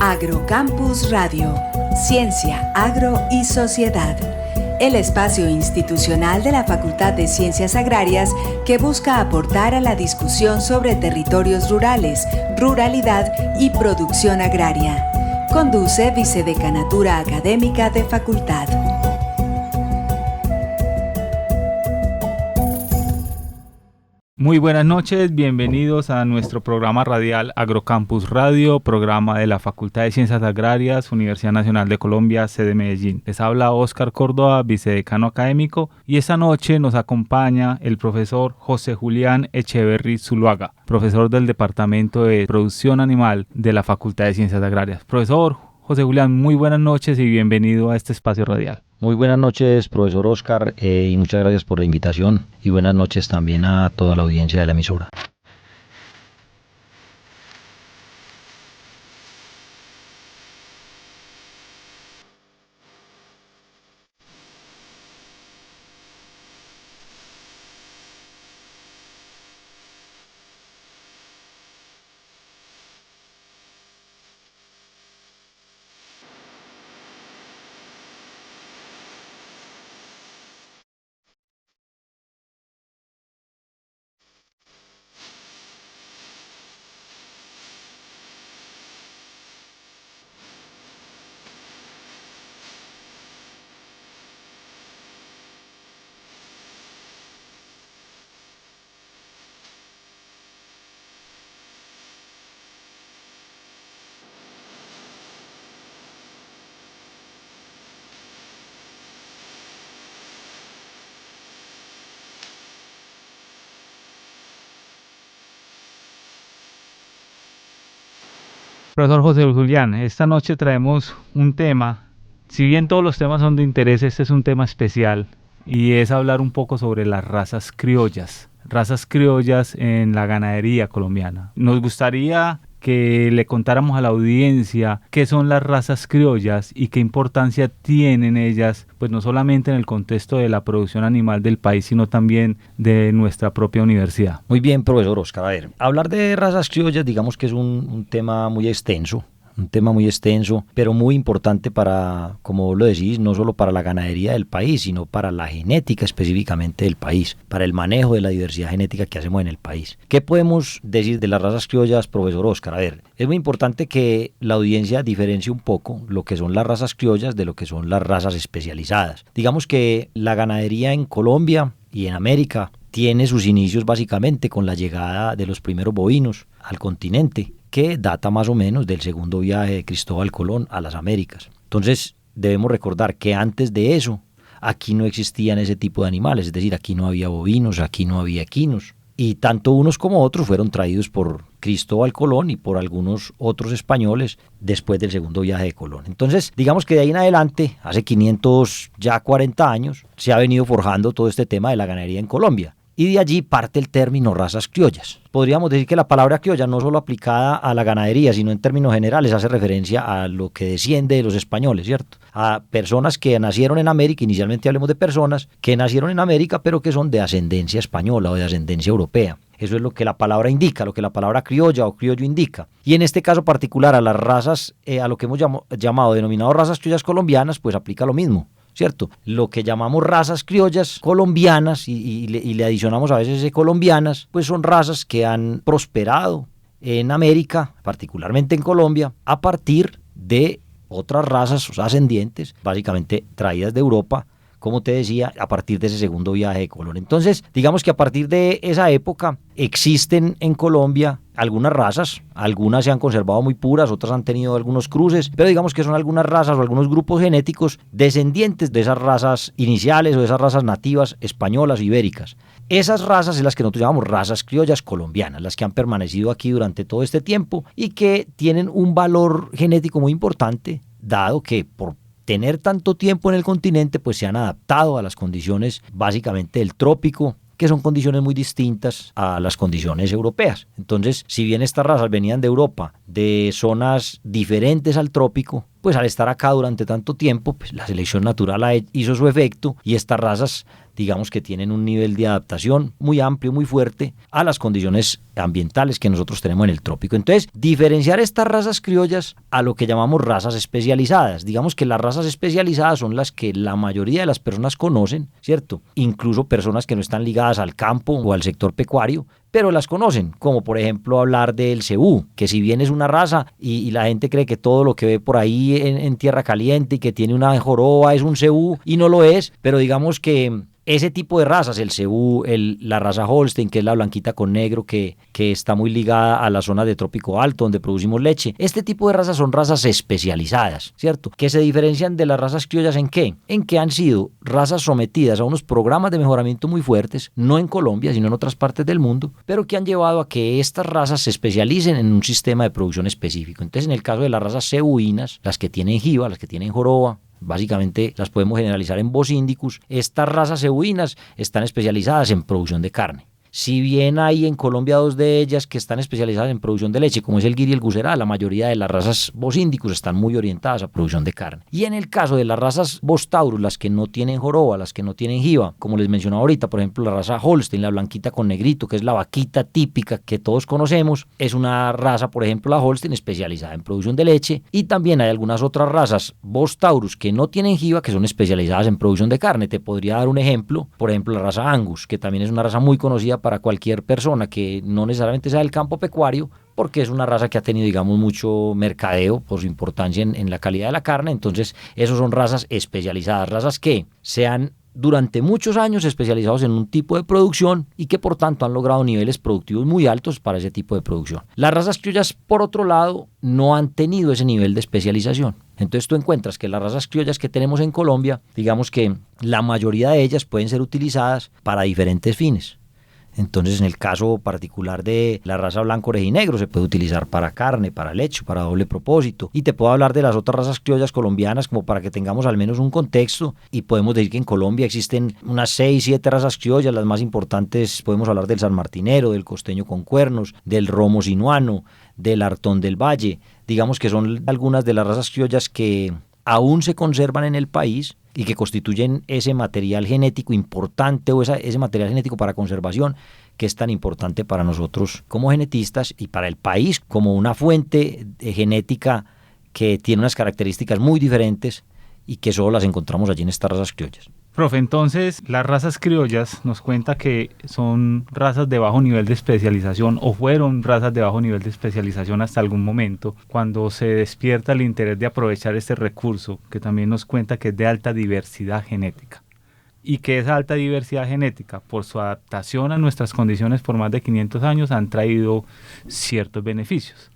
Agrocampus Radio, Ciencia, Agro y Sociedad. El espacio institucional de la Facultad de Ciencias Agrarias que busca aportar a la discusión sobre territorios rurales, ruralidad y producción agraria. Conduce Vicedecanatura Académica de Facultad. Muy buenas noches, bienvenidos a nuestro programa radial Agrocampus Radio, programa de la Facultad de Ciencias Agrarias, Universidad Nacional de Colombia, sede Medellín. Les habla Óscar Córdoba, vicedecano académico, y esta noche nos acompaña el profesor José Julián Echeverry Zuluaga, profesor del Departamento de Producción Animal de la Facultad de Ciencias Agrarias. Profesor José Julián, muy buenas noches y bienvenido a este espacio radial. Muy buenas noches, profesor Óscar, y muchas gracias por la invitación, y buenas noches también a toda la audiencia de la emisora. Profesor José Julián, esta noche traemos un tema, si bien todos los temas son de interés, este es un tema especial y es hablar un poco sobre las razas criollas en la ganadería colombiana. Nos gustaría que le contáramos a la audiencia qué son las razas criollas y qué importancia tienen ellas, pues no solamente en el contexto de la producción animal del país, sino también de nuestra propia universidad. Muy bien, profesor Óscar. A ver, hablar de razas criollas, digamos que es un tema muy extenso. Pero muy importante para, como lo decís, no solo para la ganadería del país, sino para la genética específicamente del país, para el manejo de la diversidad genética que hacemos en el país. ¿Qué podemos decir de las razas criollas, profesor Óscar? A ver, es muy importante que la audiencia diferencie un poco lo que son las razas criollas de lo que son las razas especializadas. Digamos que la ganadería en Colombia y en América tiene sus inicios básicamente con la llegada de los primeros bovinos al continente, que data más o menos del segundo viaje de Cristóbal Colón a las Américas. Entonces debemos recordar que antes de eso aquí no existían ese tipo de animales, es decir, aquí no había bovinos, aquí no había equinos, y tanto unos como otros fueron traídos por Cristóbal Colón y por algunos otros españoles después del segundo viaje de Colón. Entonces, digamos que de ahí en adelante, hace 540 años, se ha venido forjando todo este tema de la ganadería en Colombia. Y de allí parte el término razas criollas. Podríamos decir que la palabra criolla, no solo aplicada a la ganadería, sino en términos generales, hace referencia a lo que desciende de los españoles, ¿cierto? A personas que nacieron en América, inicialmente hablemos de personas que nacieron en América, pero que son de ascendencia española o de ascendencia europea. Eso es lo que la palabra indica, lo que la palabra criolla o criollo indica. Y en este caso particular a las razas, a lo que hemos denominado razas criollas colombianas, pues aplica lo mismo, ¿cierto? Lo que llamamos razas criollas colombianas y le adicionamos a veces colombianas, pues son razas que han prosperado en América, particularmente en Colombia, a partir de otras razas ascendientes, básicamente traídas de Europa, como te decía, a partir de ese segundo viaje de Colón. Entonces, digamos que a partir de esa época existen en Colombia algunas razas, algunas se han conservado muy puras, otras han tenido algunos cruces, pero digamos que son algunas razas o algunos grupos genéticos descendientes de esas razas iniciales o de esas razas nativas españolas o ibéricas. Esas razas son las que nosotros llamamos razas criollas colombianas, las que han permanecido aquí durante todo este tiempo y que tienen un valor genético muy importante, dado que por tener tanto tiempo en el continente, pues se han adaptado a las condiciones básicamente del trópico, que son condiciones muy distintas a las condiciones europeas. Entonces, si bien estas razas venían de Europa, de zonas diferentes al trópico, pues al estar acá durante tanto tiempo, pues la selección natural hizo su efecto y estas razas digamos que tienen un nivel de adaptación muy amplio, muy fuerte a las condiciones ambientales que nosotros tenemos en el trópico. Entonces, diferenciar estas razas criollas a lo que llamamos razas especializadas. Digamos que las razas especializadas son las que la mayoría de las personas conocen, ¿cierto? Incluso personas que no están ligadas al campo o al sector pecuario, pero las conocen, como por ejemplo hablar del cebú, que si bien es una raza y la gente cree que todo lo que ve por ahí en tierra caliente y que tiene una joroba es un cebú, y no lo es, pero digamos que ese tipo de razas, el cebú, la raza Holstein, que es la blanquita con negro, que está muy ligada a la zona de trópico alto, donde producimos leche. Este tipo de razas son razas especializadas, ¿cierto? Que se diferencian de las razas criollas ¿en qué? En que han sido razas sometidas a unos programas de mejoramiento muy fuertes, no en Colombia, sino en otras partes del mundo, pero que han llevado a que estas razas se especialicen en un sistema de producción específico. Entonces, en el caso de las razas cebuinas, las que tienen jiba, las que tienen joroba, básicamente las podemos generalizar en Bos indicus. Estas razas cebuinas están especializadas en producción de carne. Si bien hay en Colombia 2 de ellas que están especializadas en producción de leche, como es el guiri y el gusera, la mayoría de las razas Bos indicus están muy orientadas a producción de carne. Y en el caso de las razas Bos taurus, las que no tienen joroba, las que no tienen jiba, como les mencionaba ahorita, por ejemplo, la raza Holstein, la blanquita con negrito, que es la vaquita típica que todos conocemos, es una raza, por ejemplo, la Holstein, especializada en producción de leche. Y también hay algunas otras razas Bos taurus que no tienen jiba, que son especializadas en producción de carne. Te podría dar un ejemplo, por ejemplo, la raza Angus, que también es una raza muy conocida para cualquier persona que no necesariamente sea del campo pecuario, porque es una raza que ha tenido, digamos, mucho mercadeo por su importancia en la calidad de la carne. Entonces, esos son razas especializadas, razas que se han durante muchos años especializados en un tipo de producción y que por tanto han logrado niveles productivos muy altos para ese tipo de producción. Las razas criollas, por otro lado, no han tenido ese nivel de especialización. Entonces tú encuentras que las razas criollas que tenemos en Colombia, digamos que la mayoría de ellas pueden ser utilizadas para diferentes fines. Entonces, en el caso particular de la raza blanco orejinegro, se puede utilizar para carne, para leche, para doble propósito. Y te puedo hablar de las otras razas criollas colombianas como para que tengamos al menos un contexto. Y podemos decir que en Colombia existen unas 6, 7 razas criollas. Las más importantes, podemos hablar del sanmartinero, del costeño con cuernos, del romo sinuano, del artón del valle. Digamos que son algunas de las razas criollas que aún se conservan en el país y que constituyen ese material genético importante o ese material genético para conservación que es tan importante para nosotros como genetistas y para el país como una fuente genética que tiene unas características muy diferentes y que solo las encontramos allí en estas razas criollas. Profe, entonces las razas criollas nos cuenta que son razas de bajo nivel de especialización o fueron razas de bajo nivel de especialización hasta algún momento, cuando se despierta el interés de aprovechar este recurso, que también nos cuenta que es de alta diversidad genética. Y que esa alta diversidad genética, por su adaptación a nuestras condiciones por más de 500 años, han traído ciertos beneficios.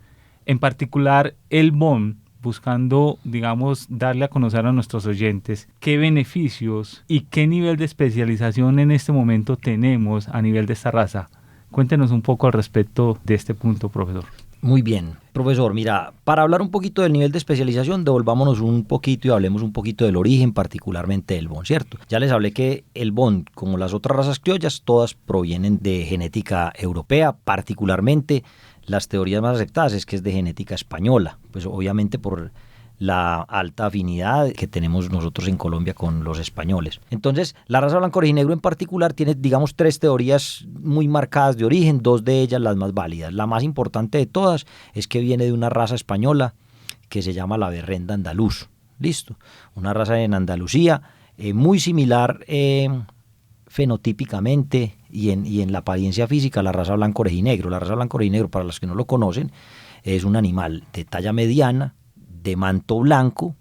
En particular, el BON, buscando, digamos, darle a conocer a nuestros oyentes qué beneficios y qué nivel de especialización en este momento tenemos a nivel de esta raza. Cuéntenos un poco al respecto de este punto, profesor. Muy bien, profesor. Mira, para hablar un poquito del nivel de especialización, devolvámonos un poquito y hablemos un poquito del origen, particularmente del BON, ¿cierto? Ya les hablé que el BON, como las otras razas criollas, todas provienen de genética europea, particularmente las teorías más aceptadas es que es de genética española, pues obviamente por la alta afinidad que tenemos nosotros en Colombia con los españoles. Entonces, la raza blanco orejinegro en particular tiene, digamos, 3 teorías muy marcadas de origen, 2 de ellas las más válidas. La más importante de todas es que viene de una raza española que se llama la berrenda andaluz. Listo, una raza en Andalucía muy similar fenotípicamente y en la apariencia física a la raza blanco orejinegro. La raza blanco orejinegro, para los que no lo conocen, es un animal de talla mediana, de manto blanco,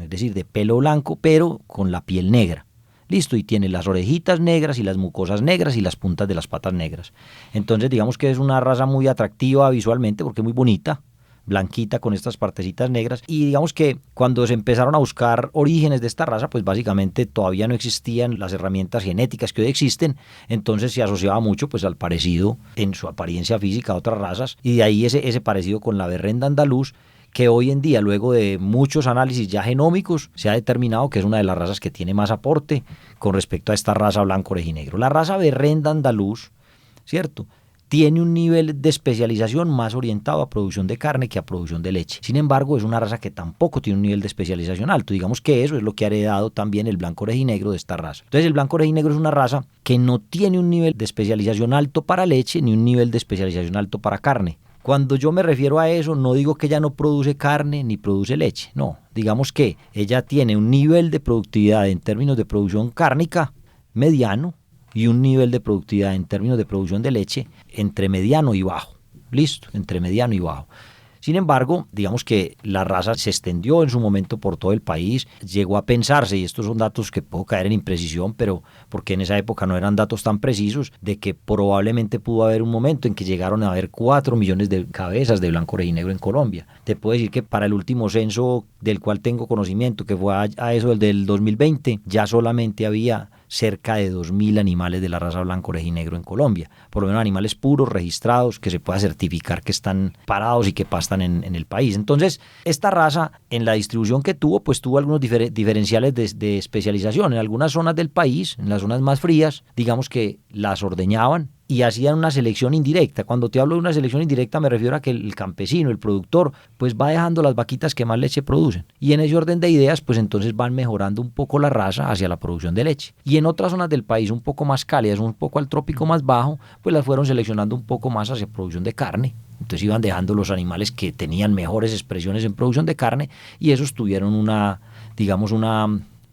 es decir, de pelo blanco, pero con la piel negra. Listo, y tiene las orejitas negras y las mucosas negras y las puntas de las patas negras. Entonces, digamos que es una raza muy atractiva visualmente porque es muy bonita, blanquita con estas partecitas negras, y digamos que cuando se empezaron a buscar orígenes de esta raza, pues básicamente todavía no existían las herramientas genéticas que hoy existen, entonces se asociaba mucho pues al parecido en su apariencia física a otras razas, y de ahí ese parecido con la berrenda andaluz, que hoy en día, luego de muchos análisis ya genómicos, se ha determinado que es una de las razas que tiene más aporte con respecto a esta raza blanco orejinegro. La raza berrenda andaluz, ¿cierto?, tiene un nivel de especialización más orientado a producción de carne que a producción de leche. Sin embargo, es una raza que tampoco tiene un nivel de especialización alto. Digamos que eso es lo que ha heredado también el blanco orejinegro de esta raza. Entonces, el blanco orejinegro es una raza que no tiene un nivel de especialización alto para leche ni un nivel de especialización alto para carne. Cuando yo me refiero a eso, no digo que ella no produce carne ni produce leche. No, digamos que ella tiene un nivel de productividad en términos de producción cárnica mediano, y un nivel de productividad en términos de producción de leche entre mediano y bajo. Listo, entre mediano y bajo. Sin embargo, digamos que la raza se extendió en su momento por todo el país, llegó a pensarse, y estos son datos que puedo caer en imprecisión, pero porque en esa época no eran datos tan precisos, de que probablemente pudo haber un momento en que llegaron a haber 4 millones de cabezas de blanco orejinegro en Colombia. Te puedo decir que para el último censo del cual tengo conocimiento, que fue a eso del 2020, ya solamente había cerca de 2.000 animales de la raza blanco orejinegro en Colombia, por lo menos animales puros, registrados, que se pueda certificar que están parados y que pastan en el país. Entonces, esta raza, en la distribución que tuvo, pues tuvo algunos diferenciales de especialización. En algunas zonas del país, en las zonas más frías, digamos que las ordeñaban y hacían una selección indirecta. Cuando te hablo de una selección indirecta me refiero a que el campesino, el productor, pues va dejando las vaquitas que más leche producen. Y en ese orden de ideas, pues entonces van mejorando un poco la raza hacia la producción de leche. Y en otras zonas del país un poco más cálidas, un poco al trópico más bajo, pues las fueron seleccionando un poco más hacia producción de carne. Entonces iban dejando los animales que tenían mejores expresiones en producción de carne y esos tuvieron una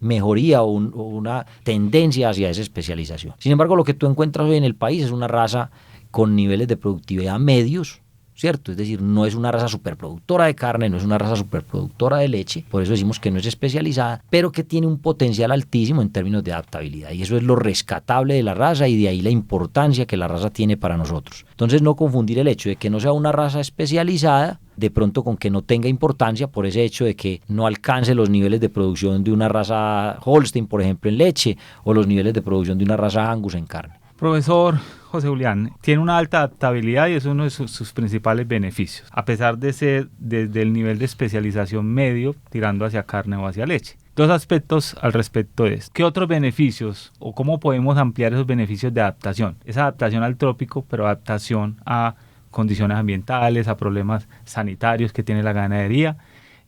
mejoría o una tendencia hacia esa especialización. Sin embargo, lo que tú encuentras hoy en el país es una raza con niveles de productividad medios, ¿cierto? Es decir, no es una raza superproductora de carne, no es una raza superproductora de leche, por eso decimos que no es especializada, pero que tiene un potencial altísimo en términos de adaptabilidad, y eso es lo rescatable de la raza y de ahí la importancia que la raza tiene para nosotros. Entonces, no confundir el hecho de que no sea una raza especializada de pronto con que no tenga importancia por ese hecho de que no alcance los niveles de producción de una raza Holstein, por ejemplo, en leche, o los niveles de producción de una raza Angus en carne. Profesor José Julián, tiene una alta adaptabilidad y es uno de sus principales beneficios, a pesar de ser desde el nivel de especialización medio, tirando hacia carne o hacia leche. Dos aspectos al respecto de esto. ¿Qué otros beneficios o cómo podemos ampliar esos beneficios de adaptación? Esa adaptación al trópico, pero adaptación a condiciones ambientales, a problemas sanitarios que tiene la ganadería.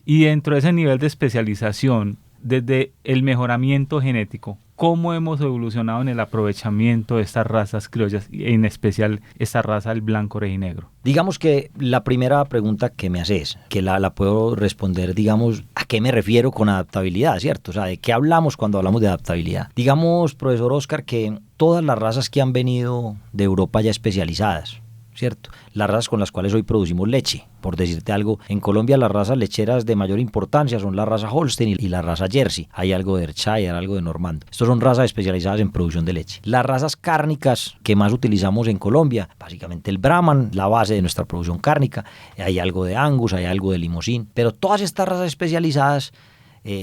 Y dentro de ese nivel de especialización, desde el mejoramiento genético, ¿cómo hemos evolucionado en el aprovechamiento de estas razas criollas, y en especial esta raza del blanco orejinegro? Digamos que la primera pregunta que me haces, que la puedo responder, digamos, ¿a qué me refiero con adaptabilidad, cierto? O sea, ¿de qué hablamos cuando hablamos de adaptabilidad? Digamos, profesor Oscar, que todas las razas que han venido de Europa ya especializadas, ¿cierto? Las razas con las cuales hoy producimos leche. Por decirte algo, en Colombia las razas lecheras de mayor importancia son la raza Holstein y la raza Jersey. Hay algo de Ayrshire, algo de Normando. Estos son razas especializadas en producción de leche. Las razas cárnicas que más utilizamos en Colombia, básicamente el Brahman, la base de nuestra producción cárnica. Hay algo de Angus, hay algo de Limousin. Pero todas estas razas especializadas,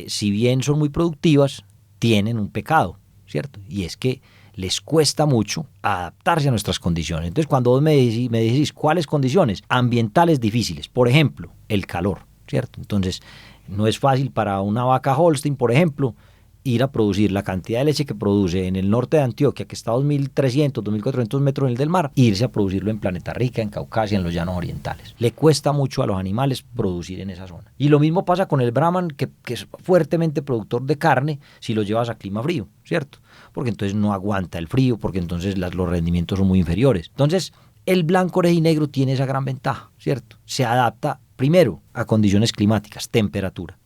si bien son muy productivas, tienen un pecado, ¿cierto? Y es que les cuesta mucho adaptarse a nuestras condiciones. Entonces, cuando vos me decís ¿cuáles condiciones? Ambientales difíciles. Por ejemplo, el calor, ¿cierto? Entonces, no es fácil para una vaca Holstein, por ejemplo, ir a producir la cantidad de leche que produce en el norte de Antioquia, que está a 2.300, 2.400 metros en el del mar, e irse a producirlo en Planeta Rica, en Caucasia, en los llanos orientales. Le cuesta mucho a los animales producir en esa zona. Y lo mismo pasa con el Brahman, que es fuertemente productor de carne, si lo llevas a clima frío, ¿cierto? Porque entonces no aguanta el frío, porque entonces los rendimientos son muy inferiores. Entonces, el blanco orejinegro tiene esa gran ventaja, ¿cierto? Se adapta primero a condiciones climáticas, temperatura,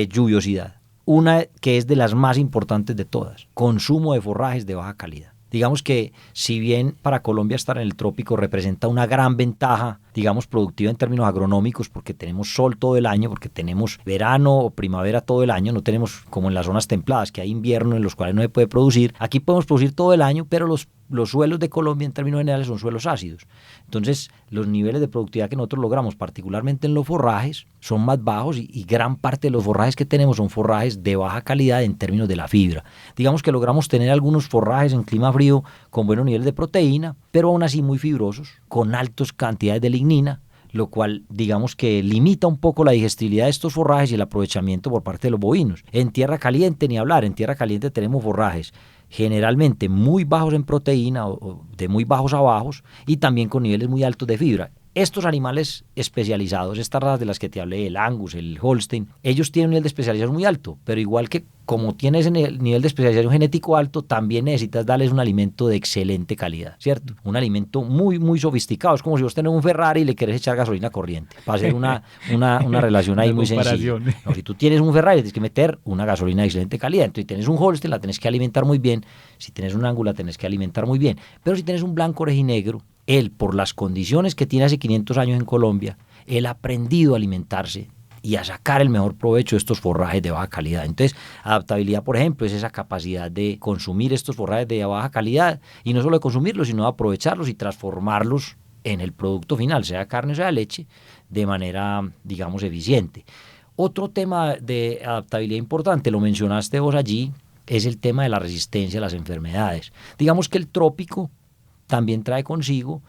lluviosidad. Una que es de las más importantes de todas, consumo de forrajes de baja calidad. Digamos que si bien para Colombia estar en el trópico representa una gran ventaja, digamos, productiva en términos agronómicos, porque tenemos sol todo el año, porque tenemos verano o primavera todo el año, no tenemos como en las zonas templadas, que hay invierno en los cuales no se puede producir. Aquí podemos producir todo el año, pero los suelos de Colombia en términos generales son suelos ácidos. Entonces, los niveles de productividad que nosotros logramos, particularmente en los forrajes, son más bajos y gran parte de los forrajes que tenemos son forrajes de baja calidad en términos de la fibra. Digamos que logramos tener algunos forrajes en clima frío con buenos niveles de proteína, pero aún así muy fibrosos, con altas cantidades de lignina, lo cual digamos que limita un poco la digestibilidad de estos forrajes y el aprovechamiento por parte de los bovinos. En tierra caliente ni hablar, en tierra caliente tenemos forrajes generalmente muy bajos en proteína o de muy bajos a bajos y también con niveles muy altos de fibra. Estos animales especializados, estas razas de las que te hablé, el Angus, el Holstein, ellos tienen un nivel de especialización muy alto, pero igual que como tienes el nivel de especialización genético alto, también necesitas darles un alimento de excelente calidad, ¿cierto? Un alimento muy, muy sofisticado. Es como si vos tenés un Ferrari y le querés echar gasolina corriente, para hacer una relación ahí muy sencilla. No, si tú tienes un Ferrari, tienes que meter una gasolina de excelente calidad. Entonces, si tienes un Holstein, la tenés que alimentar muy bien. Si tienes un Angus, la tenés que alimentar muy bien. Pero si tienes un blanco orejinegro, él, por las condiciones que tiene hace 500 años en Colombia, él ha aprendido a alimentarse y a sacar el mejor provecho de estos forrajes de baja calidad. Entonces, adaptabilidad, por ejemplo, es esa capacidad de consumir estos forrajes de baja calidad y no solo de consumirlos, sino de aprovecharlos y transformarlos en el producto final, sea carne o sea leche, de manera, digamos, eficiente. Otro tema de adaptabilidad importante, lo mencionaste vos allí, es el tema de la resistencia a las enfermedades. Digamos que el trópico también trae consigo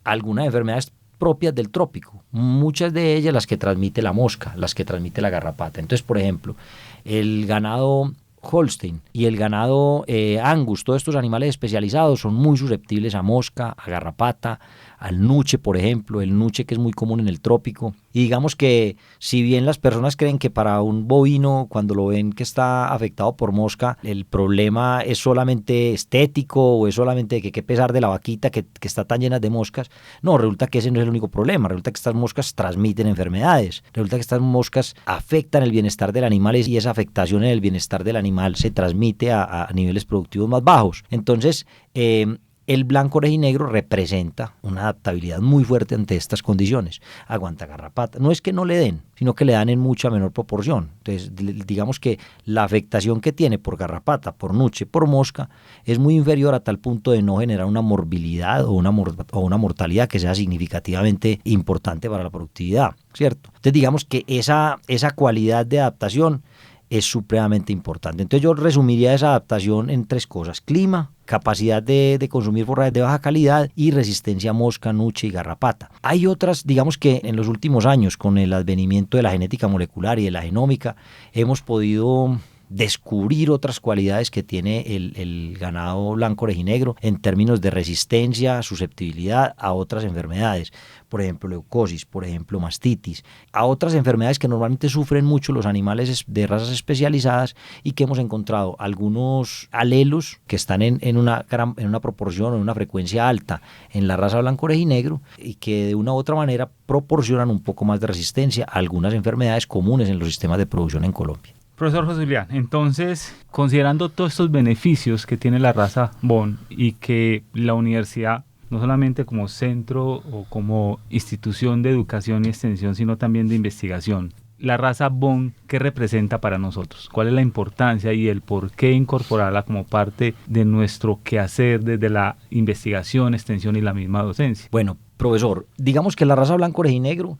algunas enfermedades propias del trópico, muchas de ellas las que transmite la mosca, las que transmite la garrapata. Entonces, por ejemplo, el ganado Holstein y el ganado Angus, todos estos animales especializados son muy susceptibles a mosca, a garrapata, al nuche, por ejemplo, el nuche que es muy común en el trópico. Y digamos que si bien las personas creen que para un bovino, cuando lo ven que está afectado por mosca, el problema es solamente estético o es solamente que qué pesar de la vaquita que está tan llena de moscas, no, resulta que ese no es el único problema, resulta que estas moscas transmiten enfermedades, resulta que estas moscas afectan el bienestar del animal y esa afectación en el bienestar del animal se transmite a niveles productivos más bajos. Entonces, el blanco orejinegro representa una adaptabilidad muy fuerte ante estas condiciones. Aguanta garrapata. No es que no le den, sino que le dan en mucha menor proporción. Entonces, digamos que la afectación que tiene por garrapata, por nuche, por mosca, es muy inferior a tal punto de no generar una morbilidad o una mortalidad que sea significativamente importante para la productividad, ¿cierto? Entonces, digamos que esa cualidad de adaptación es supremamente importante. Entonces yo resumiría esa adaptación en tres cosas: clima, capacidad de consumir forrajes de baja calidad y resistencia a mosca, nuche y garrapata. Hay otras, digamos que en los últimos años, con el advenimiento de la genética molecular y de la genómica, hemos podido descubrir otras cualidades que tiene el ganado blanco orejinegro en términos de resistencia, susceptibilidad a otras enfermedades, por ejemplo leucosis, por ejemplo mastitis, a otras enfermedades que normalmente sufren mucho los animales de razas especializadas y que hemos encontrado algunos alelos que están en una proporción o en una frecuencia alta en la raza blanco orejinegro y que de una u otra manera proporcionan un poco más de resistencia a algunas enfermedades comunes en los sistemas de producción en Colombia. Profesor José Julián, entonces, considerando todos estos beneficios que tiene la raza Boone y que la universidad, no solamente como centro o como institución de educación y extensión, sino también de investigación, la raza Boone, ¿qué representa para nosotros? ¿Cuál es la importancia y el por qué incorporarla como parte de nuestro quehacer desde la investigación, extensión y la misma docencia? Bueno, profesor, digamos que la raza blanco orejinegro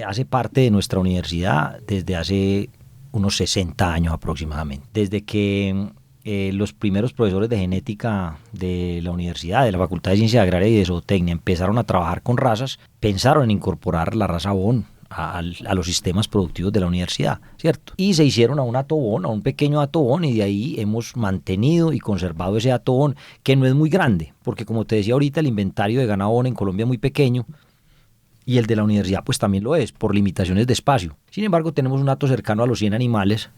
hace parte de nuestra universidad desde hace unos 60 años aproximadamente, desde que los primeros profesores de genética de la universidad, de la Facultad de Ciencias Agrarias y de Zootecnia, empezaron a trabajar con razas, pensaron en incorporar la raza Boone a los sistemas productivos de la universidad, ¿cierto? Y se hicieron a un hato Boone, a un pequeño hato Boone, y de ahí hemos mantenido y conservado ese hato Boone, que no es muy grande, porque como te decía ahorita, el inventario de ganado Boone en Colombia es muy pequeño, y el de la universidad pues también lo es, por limitaciones de espacio. Sin embargo, tenemos un hato cercano a los 100 animales,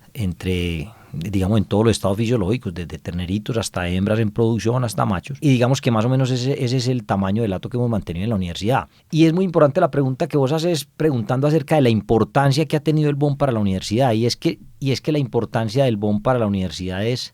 digamos en todos los estados fisiológicos, desde terneritos hasta hembras en producción hasta machos, y digamos que más o menos ese es el tamaño del hato que hemos mantenido en la universidad. Y es muy importante la pregunta que vos haces preguntando acerca de la importancia que ha tenido el Boone para la universidad, y es que la importancia del Boone para la universidad es,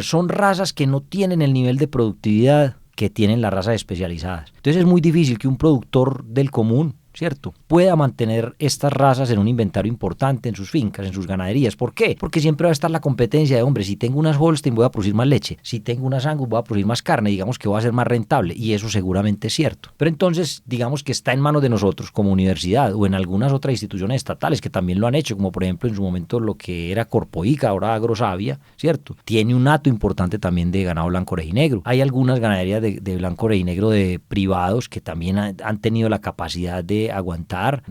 son razas que no tienen el nivel de productividad que tienen las razas especializadas. Entonces es muy difícil que un productor del común, ¿cierto?, pueda mantener estas razas en un inventario importante en sus fincas, en sus ganaderías. ¿Por qué? Porque siempre va a estar la competencia de, hombre, si tengo unas Holstein voy a producir más leche, si tengo unas Angus voy a producir más carne, digamos que va a ser más rentable, y eso seguramente es cierto. Pero entonces, digamos que está en manos de nosotros como universidad o en algunas otras instituciones estatales que también lo han hecho, como por ejemplo en su momento lo que era Corpoica, ahora Agrosavia, ¿cierto? Tiene un hato importante también de ganado blanco orejinegro. Hay algunas ganaderías de blanco orejinegro de privados que también han tenido la capacidad de aguantar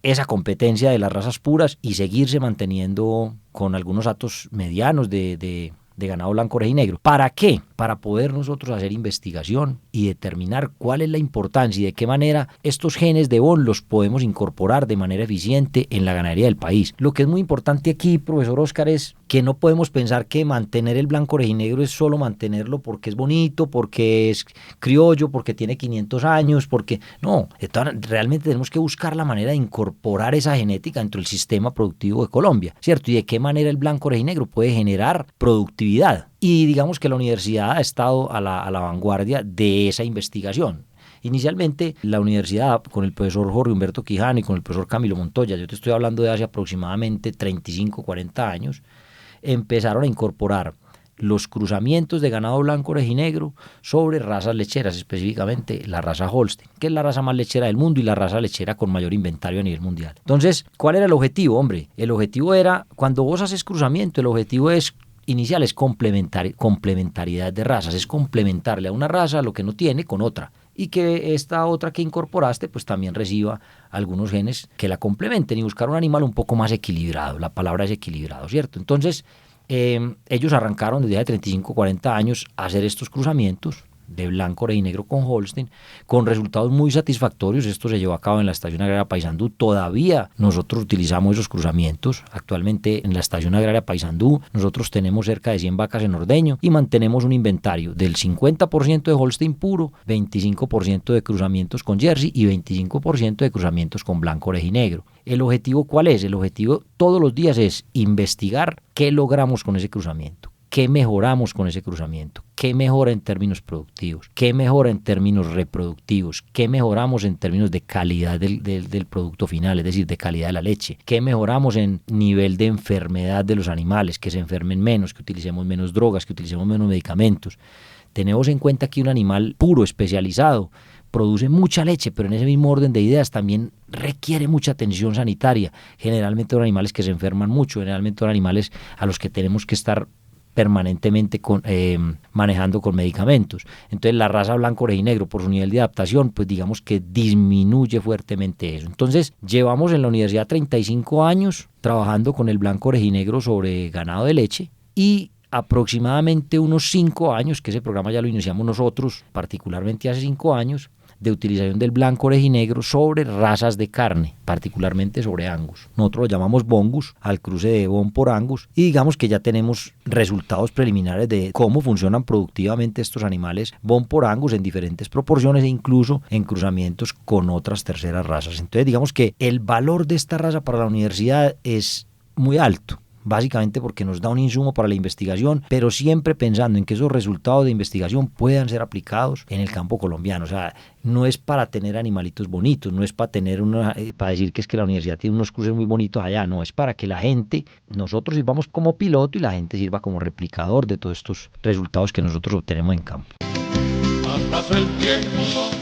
esa competencia de las razas puras y seguirse manteniendo con algunos hatos medianos de de ganado blanco, rejinegro. ¿Para qué? Para poder nosotros hacer investigación y determinar cuál es la importancia y de qué manera estos genes de BON los podemos incorporar de manera eficiente en la ganadería del país. Lo que es muy importante aquí, profesor Oscar, es que no podemos pensar que mantener el blanco rejinegro es solo mantenerlo porque es bonito, porque es criollo, porque tiene 500 años, porque no, realmente tenemos que buscar la manera de incorporar esa genética dentro del sistema productivo de Colombia, ¿cierto? Y de qué manera el blanco rejinegro puede generar productividad. Y digamos que la universidad ha estado a la vanguardia de esa investigación. Inicialmente la universidad con el profesor Jorge Humberto Quijano y con el profesor Camilo Montoya, yo te estoy hablando de hace aproximadamente 35, 40 años, empezaron a incorporar los cruzamientos de ganado blanco rejinegro sobre razas lecheras, específicamente la raza Holstein, que es la raza más lechera del mundo y la raza lechera con mayor inventario a nivel mundial. Entonces, ¿cuál era el objetivo, hombre? El objetivo era, cuando vos haces cruzamiento, el objetivo inicial es complementariedad de razas, es complementarle a una raza lo que no tiene con otra, y que esta otra que incorporaste pues también reciba algunos genes que la complementen y buscar un animal un poco más equilibrado. La palabra es equilibrado, ¿cierto? Entonces ellos arrancaron desde hace 35, 40 años a hacer estos cruzamientos de blanco rejinegro con Holstein, con resultados muy satisfactorios. Esto se llevó a cabo en la Estación Agraria Paysandú. Todavía nosotros utilizamos esos cruzamientos. Actualmente en la Estación Agraria Paysandú nosotros tenemos cerca de 100 vacas en ordeño y mantenemos un inventario del 50% de Holstein puro, 25% de cruzamientos con Jersey y 25% de cruzamientos con blanco rejinegro. ¿El objetivo cuál es? El objetivo todos los días es investigar qué logramos con ese cruzamiento. ¿Qué mejoramos con ese cruzamiento? ¿Qué mejora en términos productivos? ¿Qué mejora en términos reproductivos? ¿Qué mejoramos en términos de calidad del producto final, es decir, de calidad de la leche? ¿Qué mejoramos en nivel de enfermedad de los animales? Que se enfermen menos, que utilicemos menos drogas, que utilicemos menos medicamentos. Tenemos en cuenta que un animal puro, especializado, produce mucha leche, pero en ese mismo orden de ideas también requiere mucha atención sanitaria. Generalmente son animales que se enferman mucho, generalmente son animales a los que tenemos que estar permanentemente manejando con medicamentos. Entonces la raza blanco rejinegro, por su nivel de adaptación, pues digamos que disminuye fuertemente eso. Entonces llevamos en la universidad 35 años trabajando con el blanco rejinegro sobre ganado de leche y aproximadamente unos 5 años, que ese programa ya lo iniciamos nosotros, particularmente hace 5 años, de utilización del blanco rejinegro sobre razas de carne, particularmente sobre Angus. Nosotros lo llamamos Bongus, al cruce de Bon por Angus, y digamos que ya tenemos resultados preliminares de cómo funcionan productivamente estos animales Bon por Angus en diferentes proporciones e incluso en cruzamientos con otras terceras razas. Entonces digamos que el valor de esta raza para la universidad es muy alto, básicamente porque nos da un insumo para la investigación, pero siempre pensando en que esos resultados de investigación puedan ser aplicados en el campo colombiano. O sea, no es para tener animalitos bonitos, no es para tener para decir que es que la universidad tiene unos cruces muy bonitos allá, no, es para que la gente, nosotros sirvamos como piloto y la gente sirva como replicador de todos estos resultados que nosotros obtenemos en campo. Pasó el tiempo.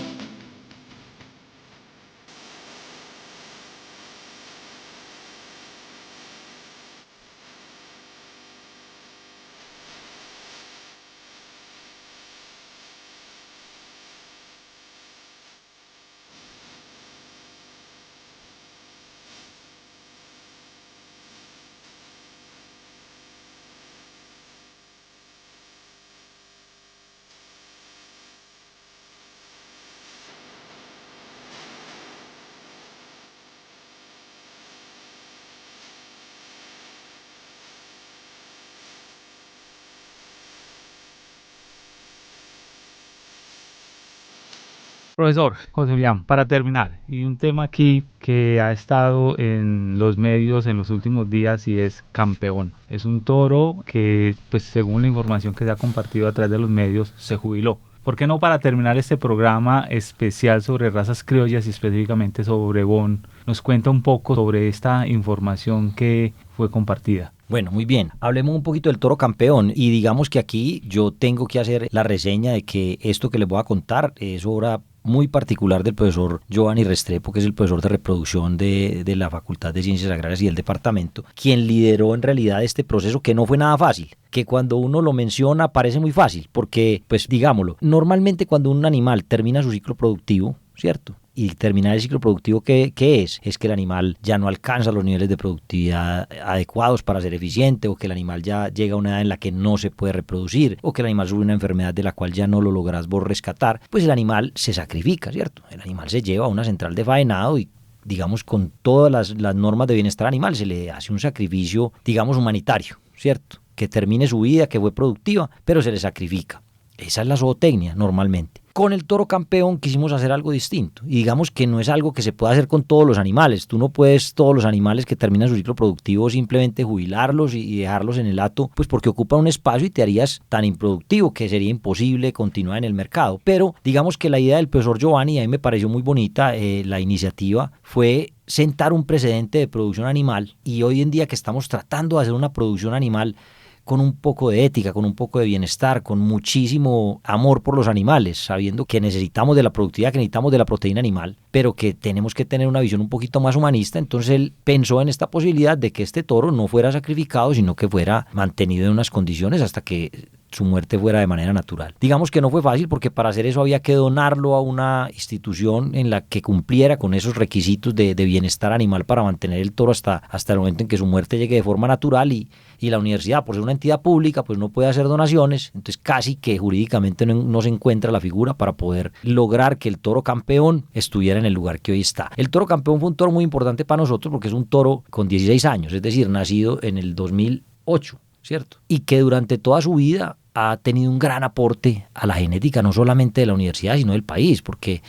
Profesor José Julián, para terminar, y un tema aquí que ha estado en los medios en los últimos días y es Campeón. Es un toro que, pues según la información que se ha compartido a través de los medios, se jubiló. ¿Por qué no, para terminar este programa especial sobre razas criollas y específicamente sobre Bon, nos cuenta un poco sobre esta información que fue compartida? Bueno, muy bien. Hablemos un poquito del toro Campeón y digamos que aquí yo tengo que hacer la reseña de que esto que les voy a contar es obra muy particular del profesor Giovanni Restrepo, que es el profesor de reproducción de la Facultad de Ciencias Agrarias y del departamento, quien lideró en realidad este proceso que no fue nada fácil, que cuando uno lo menciona parece muy fácil, porque, pues digámoslo, normalmente cuando un animal termina su ciclo productivo, ¿cierto?, Y terminar el ciclo productivo, ¿qué es? Es que el animal ya no alcanza los niveles de productividad adecuados para ser eficiente, o que el animal ya llega a una edad en la que no se puede reproducir, o que el animal sufre una enfermedad de la cual ya no lo lográs vos rescatar. Pues el animal se sacrifica, ¿cierto? El animal se lleva a una central de faenado y, digamos, con todas las normas de bienestar animal se le hace un sacrificio, digamos, humanitario, ¿cierto? Que termine su vida, que fue productiva, pero se le sacrifica. Esa es la zootecnia normalmente. Con el toro campeón quisimos hacer algo distinto, y digamos que no es algo que se pueda hacer con todos los animales. Tú no puedes todos los animales que terminan su ciclo productivo simplemente jubilarlos y dejarlos en el hato, pues porque ocupan un espacio y te harías tan improductivo que sería imposible continuar en el mercado. Pero digamos que la idea del profesor Giovanni, a mí me pareció muy bonita, la iniciativa fue sentar un precedente de producción animal, y hoy en día que estamos tratando de hacer una producción animal con un poco de ética, con un poco de bienestar, con muchísimo amor por los animales, sabiendo que necesitamos de la productividad, que necesitamos de la proteína animal, pero que tenemos que tener una visión un poquito más humanista. Entonces él pensó en esta posibilidad de que este toro no fuera sacrificado, sino que fuera mantenido en unas condiciones hasta que su muerte fuera de manera natural. Digamos que no fue fácil, porque para hacer eso había que donarlo a una institución en la que cumpliera con esos requisitos de bienestar animal para mantener el toro hasta el momento en que su muerte llegue de forma natural, y la universidad, por ser una entidad pública, pues no puede hacer donaciones. Entonces casi que jurídicamente no se encuentra la figura para poder lograr que el toro campeón estuviera en el lugar que hoy está. El toro campeón fue un toro muy importante para nosotros porque es un toro con 16 años, es decir, nacido en el 2008, ¿cierto? Y que durante toda su vida ha tenido un gran aporte a la genética, no solamente de la universidad, sino del país, porque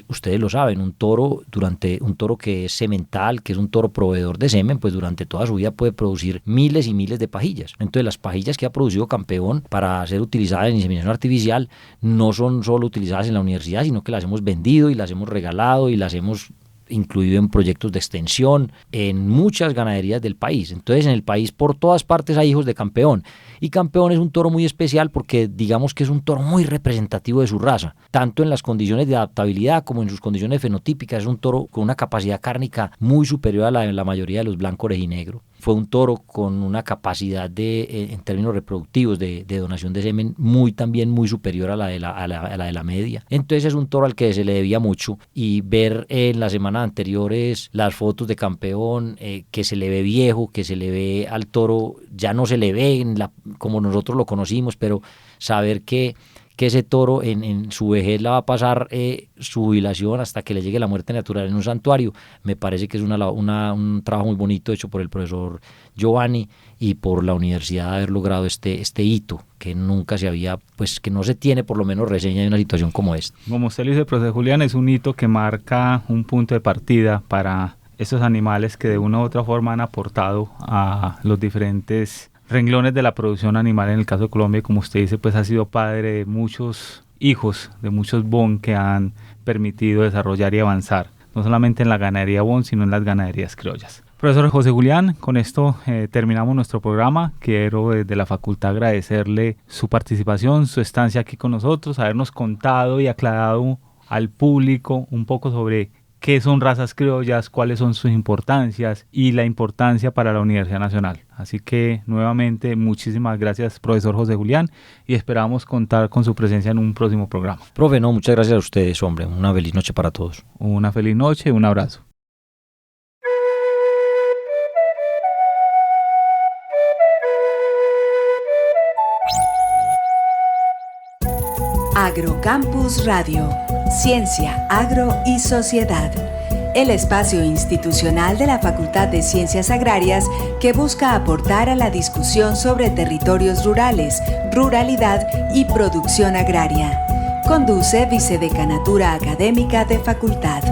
ustedes lo saben, un toro que es semental, que es un toro proveedor de semen, pues durante toda su vida puede producir miles y miles de pajillas. Entonces las pajillas que ha producido campeón para ser utilizadas en inseminación artificial no son solo utilizadas en la universidad, sino que las hemos vendido y las hemos regalado y las hemos incluido en proyectos de extensión en muchas ganaderías del país. Entonces en el país por todas partes hay hijos de campeón, y campeón es un toro muy especial porque digamos que es un toro muy representativo de su raza, tanto en las condiciones de adaptabilidad como en sus condiciones fenotípicas. Es un toro con una capacidad cárnica muy superior a la de la mayoría de los blanco orejinegro. Fue un toro con una capacidad en términos reproductivos de donación de semen también muy superior a la de la media. Entonces es un toro al que se le debía mucho, y ver en las semanas anteriores las fotos de campeón, que se le ve viejo, que se le ve al toro, ya no se le ve como nosotros lo conocimos, pero saber que ese toro en su vejez la va a pasar su jubilación hasta que le llegue la muerte natural en un santuario, me parece que es un trabajo muy bonito hecho por el profesor Giovanni y por la universidad de haber logrado este hito que nunca se había, pues que no se tiene por lo menos reseña de una situación como esta. Como usted lo dice, profesor Julián, es un hito que marca un punto de partida para esos animales que de una u otra forma han aportado a los diferentes renglones de la producción animal. En el caso de Colombia, como usted dice, pues ha sido padre de muchos hijos, de muchos bon que han permitido desarrollar y avanzar, no solamente en la ganadería bon, sino en las ganaderías criollas. Profesor José Julián, con esto terminamos nuestro programa. Quiero desde la facultad agradecerle su participación, su estancia aquí con nosotros, habernos contado y aclarado al público un poco sobre qué son razas criollas, cuáles son sus importancias y la importancia para la Universidad Nacional. Así que nuevamente muchísimas gracias, profesor José Julián, y esperamos contar con su presencia en un próximo programa. Profe, muchas gracias a ustedes, hombre. Una feliz noche para todos. Una feliz noche, un abrazo. Agrocampus Radio, Ciencia, Agro y Sociedad. El espacio institucional de la Facultad de Ciencias Agrarias que busca aportar a la discusión sobre territorios rurales, ruralidad y producción agraria. Conduce Vicedecanatura Académica de Facultad.